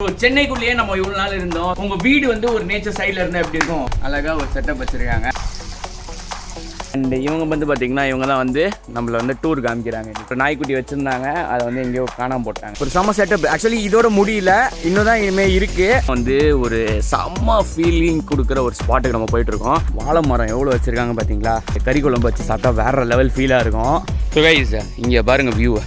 சென்னைக்குள்ளேயே நம்ம இவ்வளோ நாள் இருந்தோம். உங்கள் வீடு வந்து ஒரு நேச்சர் சைடில் இருந்தால் எப்படி இருக்கும்? அழகாக ஒரு செட்டப் வச்சுருக்காங்க. அண்ட் இவங்க வந்து பார்த்திங்கன்னா இவங்க தான் வந்து நம்மளை வந்து டூர் காமிக்கிறாங்க. இப்போ நாய்க்குட்டி வச்சுருந்தாங்க, அதை வந்து எங்கேயோ காணாமல் போட்டாங்க. ஒரு செம்ம செட்டப். ஆக்சுவலி இதோட முடியல, இன்னும் தான் இனிமேல் இருக்குது. வந்து ஒரு செம்ம ஃபீலிங் கொடுக்குற ஒரு ஸ்பாட்டுக்கு நம்ம போயிட்டுருக்கோம். வாழை மரம் எவ்வளோ வச்சுருக்காங்க பார்த்தீங்களா? கறி குழம்பு வச்சு சாப்பிட்டா வேறு லெவல் ஃபீலாக இருக்கும். ஸோ கைஸ் இங்கே பாருங்கள் வியூவை.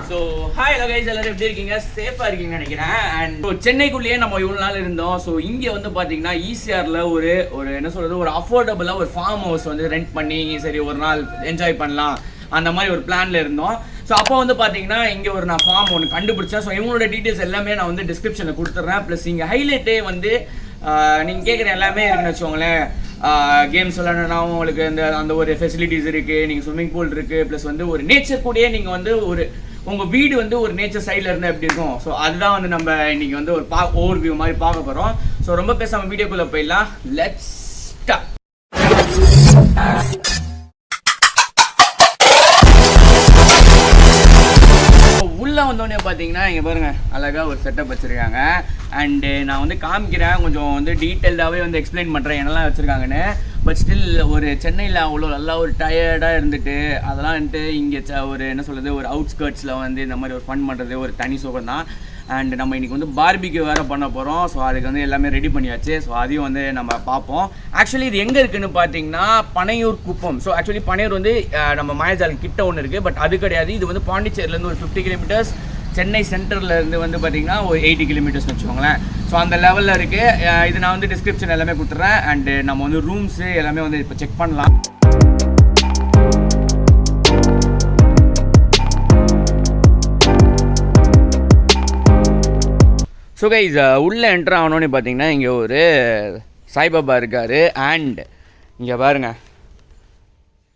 ஸோ ஹாய் ஹலோ கைஸ், எல்லாரும் எப்படி இருக்கீங்க? சேஃபாக இருக்கீங்கன்னு நினைக்கிறேன். அண்ட் சென்னைக்குள்ளேயே நம்ம இவ்வளோ நாள் இருந்தோம். ஸோ இங்கே வந்து பார்த்தீங்கன்னா ஈசிஆரில் ஒரு என்ன சொல்கிறது, ஒரு அஃபோர்டபுளாக ஒரு ஃபார்ம் ஹவுஸ் வந்து ரெண்ட் பண்ணி சரி ஒரு நாள் என்ஜாய் பண்ணலாம் அந்த மாதிரி ஒரு பிளானில் இருந்தோம். ஸோ அப்போ வந்து பார்த்தீங்கன்னா இங்கே ஒரு நான் ஃபார்ம் ஒன்று கண்டுபிடிச்சேன். ஸோ இவங்களோட டீட்டெயில்ஸ் எல்லாமே நான் வந்து டிஸ்கிரிப்ஷனில் கொடுத்துட்றேன். ப்ளஸ் இங்கே ஹைலைட்டே வந்து நீங்கள் கேட்குற எல்லாமே இருக்குன்னு வச்சுக்கோங்களேன். கேம்ஸ் விளையாடணும்னா உங்களுக்கு அந்த ஒரு ஃபெசிலிட்டிஸ் இருக்குது. நீங்கள் ஸ்விம்மிங் பூல் இருக்குது. ப்ளஸ் வந்து ஒரு நேச்சர் கூடயே நீங்கள் வந்து உங்கள் வீடு வந்து ஒரு நேச்சர் சைடில் இருந்தால் எப்படி இருக்கும்? ஸோ அதுதான் வந்து நம்ம இன்றைக்கி வந்து ஒரு ஓவர் வியூ மாதிரி பார்க்க போகிறோம். ஸோ ரொம்ப பேசாமல் வீடியோக்குள்ளே போயிடலாம். Let's start. உள்ளே வந்தோடனே பார்த்தீங்கன்னா இங்கே பாருங்கள் அழகாக ஒரு செட்டப் வச்சுருக்காங்க. அண்டு நான் வந்து காமிக்கிறேன், கொஞ்சம் வந்து டீட்டெயில்டாகவே வந்து எக்ஸ்பிளைன் பண்ணுறேன் என்னெல்லாம் வச்சுருக்காங்கன்னு. பட் ஸ்டில் ஒரு சென்னையில் அவ்வளோ நல்லா ஒரு டயர்டாக இருந்துட்டு அதெல்லாம் வந்துட்டு இங்கே ஒரு என்ன சொல்கிறது, ஒரு அவுட்ஸ்கர்ட்ஸில் வந்து இந்த மாதிரி ஒரு ஃபன் பண்ணுறது ஒரு தனி சுகம் தான். அண்ட் நம்ம இன்றைக்கி வந்து பார்பிக்யூ வேறு பண்ண போகிறோம். ஸோ அதுக்கு வந்து எல்லாமே ரெடி பண்ணியாச்சு. ஸோ அதையும் வந்து நம்ம பார்ப்போம். ஆக்சுவலி இது எங்கே இருக்குதுன்னு பார்த்தீங்கன்னா பனையூர் குப்பம். ஸோ ஆக்சுவலி பனையூர் வந்து நம்ம மாயாஜால் கிட்ட ஒன்று இருக்குது. பட் அது கிடையாது. இது வந்து பாண்டிச்சேரியிலேருந்து ஒரு 50 கிலோமீட்டர்ஸ், சென்னை சென்டரில் இருந்து வந்து பார்த்திங்கன்னா ஒரு 80 கிலோமீட்டர்ஸ் வச்சுக்கோங்களேன். ஸோ அந்த லெவலில் இருக்குது. இது நான் வந்து டிஸ்கிரிப்ஷன் எல்லாமே கொடுத்துட்றேன். அண்டு நம்ம வந்து ரூம்ஸு எல்லாமே வந்து இப்போ செக் பண்ணலாம். ஸோ கைஸ் உள்ளே என்ட்ரு ஆகணுன்னு பார்த்தீங்கன்னா இங்கே ஒரு சாய்பாபா இருக்கார். அண்ட் இங்கே பாருங்கள்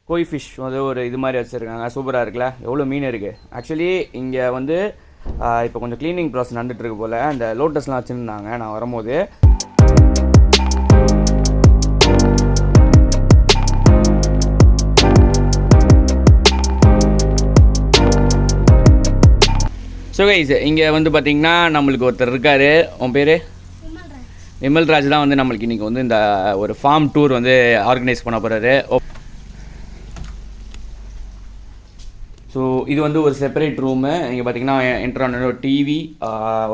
கோய் ஃபிஷ் வந்து ஒரு இது மாதிரி வச்சுருக்காங்க. சூப்பராக இருக்குல்ல? எவ்வளோ மீன் இருக்குது. ஆக்சுவலி இங்கே வந்து இப்போ கொஞ்சம் க்ளீனிங் ப்ராசஸ் நடந்துகிட்ருக்கு போல். அந்த லோட்டஸ்லாம் வச்சுருந்தாங்க நான் வரும்போது. ஸோ கைஸ் இங்கே வந்து பார்த்திங்கன்னா நம்மளுக்கு ஒருத்தர் இருக்கார். உன் பேர்? விமல்ராஜ் தான் வந்து நம்மளுக்கு இன்றைக்கி வந்து இந்த ஒரு ஃபார்ம் டூர் வந்து ஆர்கனைஸ் பண்ண போகிறாரு. ஸோ இது வந்து ஒரு செப்பரேட் ரூமு. இங்கே பார்த்தீங்கன்னா என்ட்ரான ஒரு டிவி,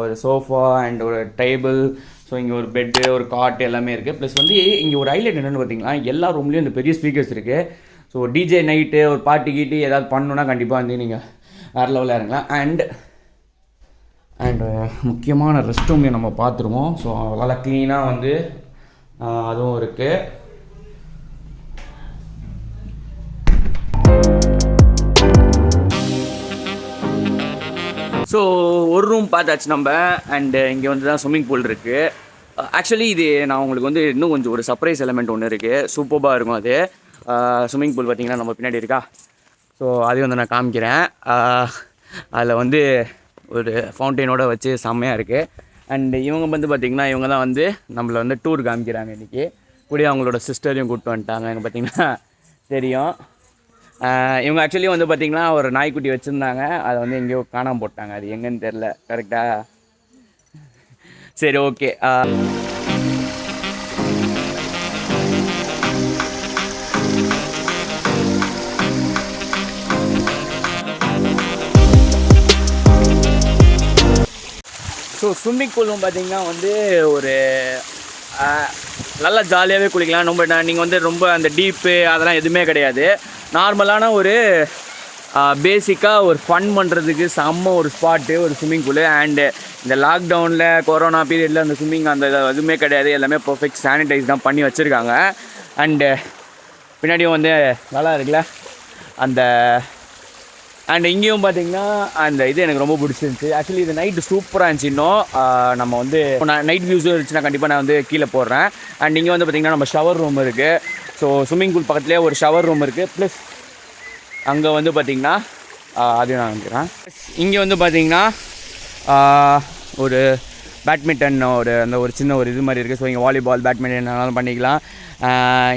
ஒரு சோஃபா அண்ட் ஒரு டேபிள். ஸோ இங்கே ஒரு பெட்டு, ஒரு காட் எல்லாமே இருக்குது. ப்ளஸ் வந்து இங்கே ஒரு ஹைலைட் என்னென்னு பார்த்தீங்கன்னா எல்லா ரூம்லேயும் இந்த பெரிய ஸ்பீக்கர்ஸ் இருக்குது. ஸோ டிஜே நைட்டு ஒரு பார்ட்டி கீட்டி ஏதாவது பண்ணணுன்னா கண்டிப்பாக வந்து நீங்கள் வேறு லெவலில் இறங்கலாம். அண்டு முக்கியமான ரெஸ்ட் ரூம்லையும் நம்ம பார்த்துருவோம். ஸோ நல்லா க்ளீனாக வந்து அதுவும் இருக்குது. ஸோ ஒரு ரூம் பார்த்தாச்சு நம்ம. அண்டு இங்கே வந்து தான் ஸ்விம்மிங் பூல் இருக்குது. ஆக்சுவலி இது நான் உங்களுக்கு வந்து இன்னும் கொஞ்சம் ஒரு சர்ப்ரைஸ் எலமெண்ட் ஒன்று இருக்குது. சூப்பராக இருக்கும் அது. ஸ்விம்மிங் பூல் பார்த்திங்கன்னா நம்ம பின்னாடி இருக்கா? ஸோ அதையும் வந்து நான் காமிக்கிறேன். அதில் வந்து ஒரு ஃபவுண்டெயினோட வச்சு செம்மையாக இருக்குது. அண்டு இவங்க வந்து பார்த்திங்கன்னா இவங்க தான் வந்து நம்மளை வந்து டூர் காமிக்கிறாங்க இன்றைக்கி. கூடிய அவங்களோட சிஸ்டரையும் கூப்பிட்டு வந்துட்டாங்க. இங்கே பார்த்திங்கன்னா தெரியும். இவங்க ஆக்சுவலி வந்து பார்த்திங்கன்னா ஒரு நாய்க்குட்டி வச்சுருந்தாங்க, அதை வந்து எங்கேயோ காணாமல் போட்டாங்க. அது எங்கேன்னு தெரில. கரெக்டாக? சரி, ஓகே. ஸோ ஸ்விம்மிங் பூலும் பார்த்திங்கன்னா வந்து ஒரு நல்லா ஜாலியாகவே குளிக்கலாம். நீங்கள் வந்து ரொம்ப அந்த டீப்பு அதெல்லாம் எதுவுமே கிடையாது. நார்மலான ஒரு பேசிக்காக ஒரு ஃபன் பண்ணுறதுக்கு செம்ம ஒரு ஸ்பாட்டு ஒரு ஸ்விம்மிங் பூலு. அண்டு இந்த லாக்டவுனில் கொரோனா பீரியடில் அந்த ஸ்விம்மிங் அந்த எதுவுமே கிடையாது. எல்லாமே பர்ஃபெக்ட் சானிடைஸ் தான் பண்ணி வச்சுருக்காங்க. அண்டு பின்னாடியும் வந்து நல்லா இருக்குல்ல அந்த. அண்ட் இங்கேயும் பார்த்தீங்கன்னா அந்த இது எனக்கு ரொம்ப பிடிச்சிருந்துச்சி. ஆக்சுவலி இது நைட்டு சூப்பராக இருந்துச்சு. இன்னும் நம்ம வந்து நைட் வியூஸும் இருந்துச்சுன்னா கண்டிப்பாக நான் வந்து கீழே போடுறேன். அண்ட் இங்கே வந்து பார்த்திங்கன்னா நம்ம ஷவர் ரூம் இருக்குது. ஸோ ஸ்விம்மிங் பூல் பக்கத்துலேயே ஒரு ஷவர் ரூம் இருக்குது. ப்ளஸ் அங்கே வந்து பார்த்திங்கன்னா அதையும் நான் நினைக்கிறேன். இங்கே வந்து பார்த்திங்கன்னா ஒரு பேட்மிண்டன் ஒரு சின்ன ஒரு இது மாதிரி இருக்குது. ஸோ இங்கே வாலிபால், பேட்மிண்டன் என்னாலும் பண்ணிக்கலாம்.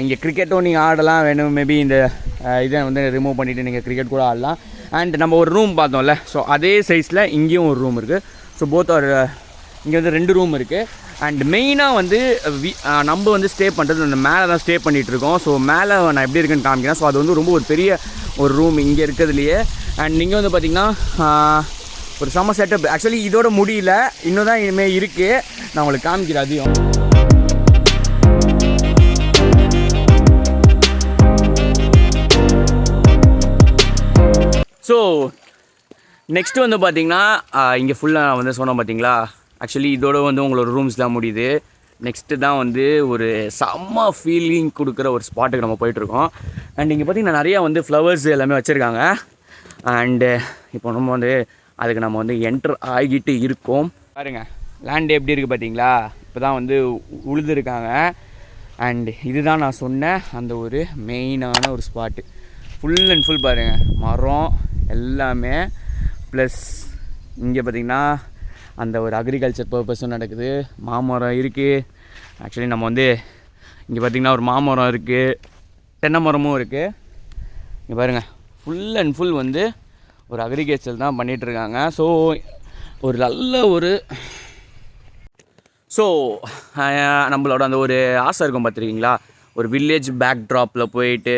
இங்கே கிரிக்கெட்டும் நீங்கள் ஆடலாம். வேணும் மேபி இந்த இதை வந்து ரிமூவ் பண்ணிவிட்டு நீங்கள் கிரிக்கெட் கூட ஆடலாம். அண்ட் நம்ம ஒரு ரூம் பார்த்தோம்ல, ஸோ அதே சைஸில் இங்கேயும் ஒரு ரூம் இருக்குது. ஸோ போத் ஒரு இங்கே வந்து 2 ரூம் இருக்குது. அண்ட் மெயினாக வந்து நம்ம வந்து ஸ்டே பண்ணுறது அந்த மேலே தான் ஸ்டே பண்ணிகிட்ருக்கோம். ஸோ மேலே நான் எப்படி இருக்குன்னு காமிக்கிறேன். ஸோ அது வந்து ரொம்ப ஒரு பெரிய ஒரு ரூம் இங்கே இருக்கிறதுலையே. அண்ட் இங்கே வந்து பார்த்திங்கன்னா ஒரு செம்ம செட்டப். ஆக்சுவலி இதோட முடியல, இன்னும் தான் இனிமேல் இருக்குது. நான் உங்களுக்கு காமிக்கிறேன் அதையும். ஸோ நெக்ஸ்ட்டு வந்து பார்த்திங்கன்னா இங்கே ஃபுல்லாக வந்து சொன்னோம் பார்த்தீங்களா, ஆக்சுவலி இதோட வந்து உங்களோட ரூம்ஸ்லாம் முடியுது. நெக்ஸ்ட்டு தான் வந்து ஒரு செம்ம ஃபீலிங் கொடுக்குற ஒரு ஸ்பாட்டுக்கு நம்ம போயிட்டுருக்கோம். அண்ட் இங்கே பார்த்திங்கன்னா நிறையா வந்து ஃப்ளவர்ஸ் எல்லாமே வச்சுருக்காங்க. அண்டு இப்போ நம்ம வந்து அதுக்கு நம்ம வந்து என்டர் ஆகிட்டு இருக்கோம். பாருங்கள் லேண்டு எப்படி இருக்குது பார்த்தீங்களா, இப்போ தான் வந்து உழுதுருக்காங்க. அண்ட் இதுதான் நான் சொன்ன அந்த ஒரு மெயினான ஒரு ஸ்பாட்டு. ஃபுல் அண்ட் ஃபுல் பாருங்கள் மரம் எல்லாமே. ப்ளஸ் இங்கே பார்த்திங்கன்னா அந்த ஒரு அக்ரிகல்ச்சர் பர்பஸும் நடக்குது. மாமரம் இருக்குது. ஆக்சுவலி நம்ம வந்து இங்கே பார்த்திங்கன்னா ஒரு மாமரம் இருக்குது, தென்னை மரமும் இருக்குது. இங்கே பாருங்கள் ஃபுல் அண்ட் ஃபுல் வந்து ஒரு அக்ரிகல்ச்சர் தான் பண்ணிகிட்ருக்காங்க. ஸோ ஒரு நல்ல ஒரு நம்மளோட அந்த ஒரு ஆசை இருக்கும் பார்த்துருக்கீங்களா, ஒரு வில்லேஜ் பேக் ட்ராப்பில் போயிட்டு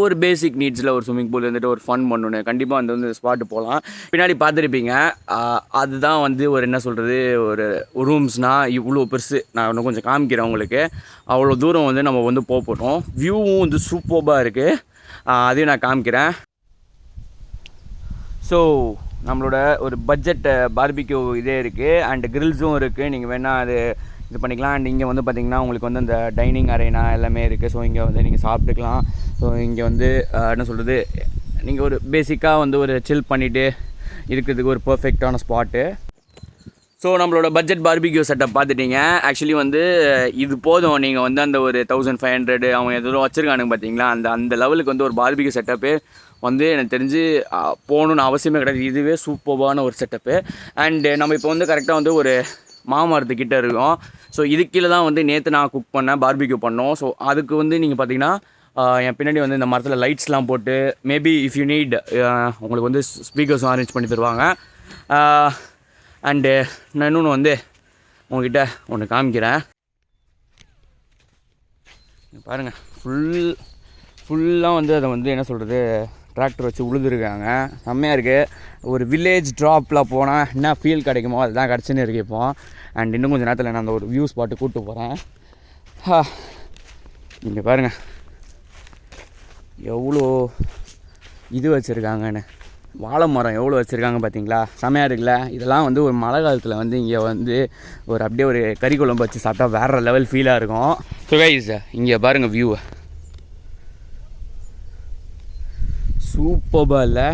ஒரு பேசிக் நீட்ஸில் ஒரு ஸ்விம்மிங் பூல் வந்துட்டு ஒரு ஃபன் பண்ணணும். கண்டிப்பாக வந்து ஸ்பாட்டு போகலாம். பின்னாடி பார்த்துருப்பீங்க, அதுதான் வந்து ஒரு என்ன சொல்கிறது, ஒரு ரூம்ஸ்னால் இவ்வளோ பெருசு. நான் இன்னும் கொஞ்சம் காமிக்கிறேன் உங்களுக்கு. அவ்வளோ தூரம் வந்து நம்ம வந்து போகணும். வியூவும் வந்து சூப்பராக இருக்குது, அதையும் நான் காமிக்கிறேன். ஸோ நம்மளோட ஒரு பட்ஜெட் பார்பிக்யூ இதே இருக்குது. அண்ட் கிரில்ஸும் இருக்குது, நீங்கள் வேணால் அது இது பண்ணிக்கலாம். அண்ட் இங்கே வந்து பார்த்திங்கன்னா உங்களுக்கு வந்து அந்த டைனிங் அரேனா எல்லாமே இருக்குது. ஸோ இங்கே வந்து நீங்கள் சாப்பிட்டுக்கலாம். ஸோ இங்கே வந்து என்ன சொல்கிறது, நீங்கள் ஒரு பேசிக்காக வந்து ஒரு சில் பண்ணிவிட்டு இருக்கிறதுக்கு ஒரு பர்ஃபெக்டான ஸ்பாட்டு. ஸோ நம்மளோட பட்ஜெட் பார்பிக்யூ செட்டப் பார்த்துட்டிங்க. ஆக்சுவலி வந்து இது போதும். நீங்கள் வந்து அந்த ஒரு 1500 அவங்க எதுவும் வச்சுருக்கானுங்க பார்த்தீங்களா, அந்த லெவலுக்கு வந்து ஒரு பார்பிக்யூ செட்டப்பு வந்து எனக்கு தெரிஞ்சு போகணுன்னு அவசியமே கிடையாது. இதுவே சூப்பரான ஒரு செட்டப்பு. அண்டு நம்ம இப்போ வந்து கரெக்டாக வந்து ஒரு மாமரத்துக்கிட்ட இருக்கோம். ஸோ இதுக்கு கீழே தான் வந்து நேற்று நான் குக் பண்ணேன், பார்பிக்யூ பண்ணோம். ஸோ அதுக்கு வந்து நீங்கள் பார்த்தீங்கன்னா என் பின்னாடி வந்து இந்த மரத்தில் லைட்ஸ்லாம் போட்டு மேபி இஃப் யூ நீட் உங்களுக்கு வந்து ஸ்பீக்கர்ஸும் அரேஞ்ச் பண்ணி தருவாங்க. அண்டு நான் இன்னொன்று வந்து உங்கள்கிட்ட ஒன்று காமிக்கிறேன். பாருங்கள் ஃபுல்லாக வந்து அதை வந்து என்ன சொல்கிறது, டிராக்டர் வச்சு உழுதுருக்காங்க. செம்மையாக இருக்குது. ஒரு வில்லேஜ் ட்ராப்பில் போனால் என்ன ஃபீல் கிடைக்குமோ அதுதான் கிடச்சின்னு இருக்கு இப்போ. அண்ட் இன்னும் கொஞ்சம் நேரத்தில் நான் அந்த ஒரு வியூ ஸ்பாட்டு கூப்பிட்டு போகிறேன். இங்கே பாருங்கள் எவ்வளோ இது வச்சுருக்காங்கன்னு, வாழை மரம் எவ்வளோ வச்சுருக்காங்க பார்த்தீங்களா, செம்மையாக இருக்குல்ல. இதெல்லாம் வந்து ஒரு மழை காலத்தில் வந்து இங்கே வந்து ஒரு அப்படியே ஒரு கறி குழம்பு வச்சு சாப்பிட்டா வேறு லெவல் ஃபீலாக இருக்கும். ஸோ கைஸ் இங்கே பாருங்கள் வியூவை, சூப்பராக இல்லை.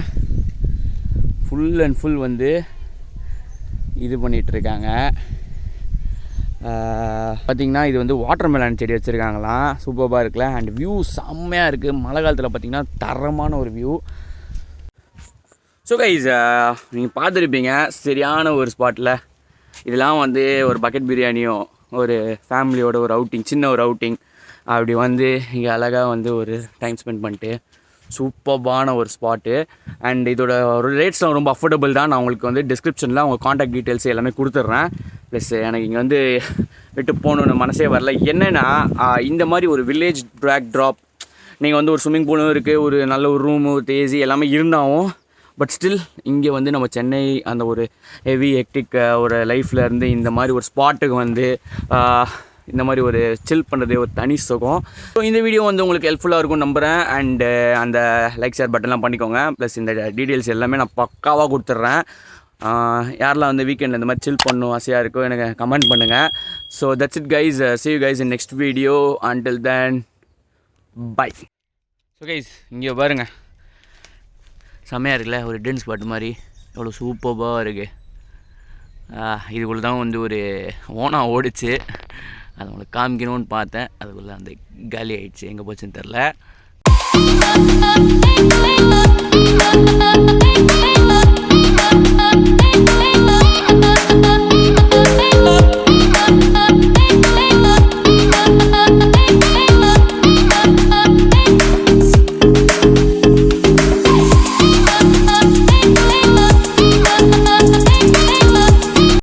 ஃபுல் அண்ட் ஃபுல் வந்து இது பண்ணிகிட்ருக்காங்க. பார்த்திங்கன்னா இது வந்து வாட்டர் மெலான் செடி வச்சுருக்காங்களாம். சூப்பராக இருக்குல்ல. அண்ட் வியூ செம்மையாக இருக்குது. மழை காலத்தில் பார்த்திங்கன்னா தரமான ஒரு வியூ. ஸோ கைஸ் நீங்கள் பார்த்துருப்பீங்க சரியான ஒரு ஸ்பாட்டில். இதெல்லாம் வந்து ஒரு பக்கெட் பிரியாணியும் ஒரு ஃபேமிலியோட ஒரு அவுட்டிங், சின்ன ஒரு அவுட்டிங் அப்படி வந்து இங்கே அழகாக வந்து ஒரு டைம் ஸ்பெண்ட் பண்ணிட்டு சூப்பரான ஒரு ஸ்பாட்டு. அண்ட் இதோட ஒரு ரேட்ஸ்லாம் ரொம்ப அஃபோர்டபுள் தான். நான் உங்களுக்கு வந்து டிஸ்கிரிப்ஷனில் அவங்க காண்டாக்ட் டீட்டெயில்ஸ் எல்லாமே கொடுத்துட்றேன். ப்ளஸ் எனக்கு இங்கே வந்து விட்டு போகணுன்னு மனசே வரல. என்னென்னா இந்த மாதிரி ஒரு வில்லேஜ் பேக் ட்ராப், நீங்கள் வந்து ஒரு ஸ்விம்மிங் பூலும் இருக்குது, ஒரு நல்ல ஒரு ரூமு, ஏசி எல்லாமே இருந்தாலும் பட் ஸ்டில் இங்கே வந்து நம்ம சென்னை அந்த ஒரு ஹெவி ஹெக்டிக் ஒரு லைஃப்பில் இருந்து இந்த மாதிரி ஒரு ஸ்பாட்டுக்கு வந்து இந்த மாதிரி ஒரு சில் பண்ணுறதே ஒரு தனி சுகம். ஸோ இந்த வீடியோ வந்து உங்களுக்கு ஹெல்ப்ஃபுல்லாக இருக்கும் நம்புகிறேன். அண்டு அந்த லைக் ஷேர் பட்டன்லாம் பண்ணிக்கோங்க. ப்ளஸ் இந்த டீட்டெயில்ஸ் எல்லாமே நான் பக்காவாக கொடுத்துட்றேன். யாரெல்லாம் வந்து வீக்கெண்டில் இந்த மாதிரி சில் பண்ணணும் ஆசையாக இருக்கோ எனக்கு கமெண்ட் பண்ணுங்கள். So that's it guys, see you guys in next video. Until then, bye. So guys இங்கே பாருங்கள் செம்மையாக இருக்குல்ல, ஒரு டென்ஸ் ஸ்பாட் மாதிரி எவ்வளோ சூப்பராக இருக்குது. இதுக்குள்ளே தான் வந்து ஒரு ஓனா ஓடிச்சு, அதை உங்களுக்கு காமிக்கணும்னு பார்த்தேன். அதுக்குள்ளே அந்த காலி ஆகிடுச்சு, எங்கே போச்சுன்னு தெரில.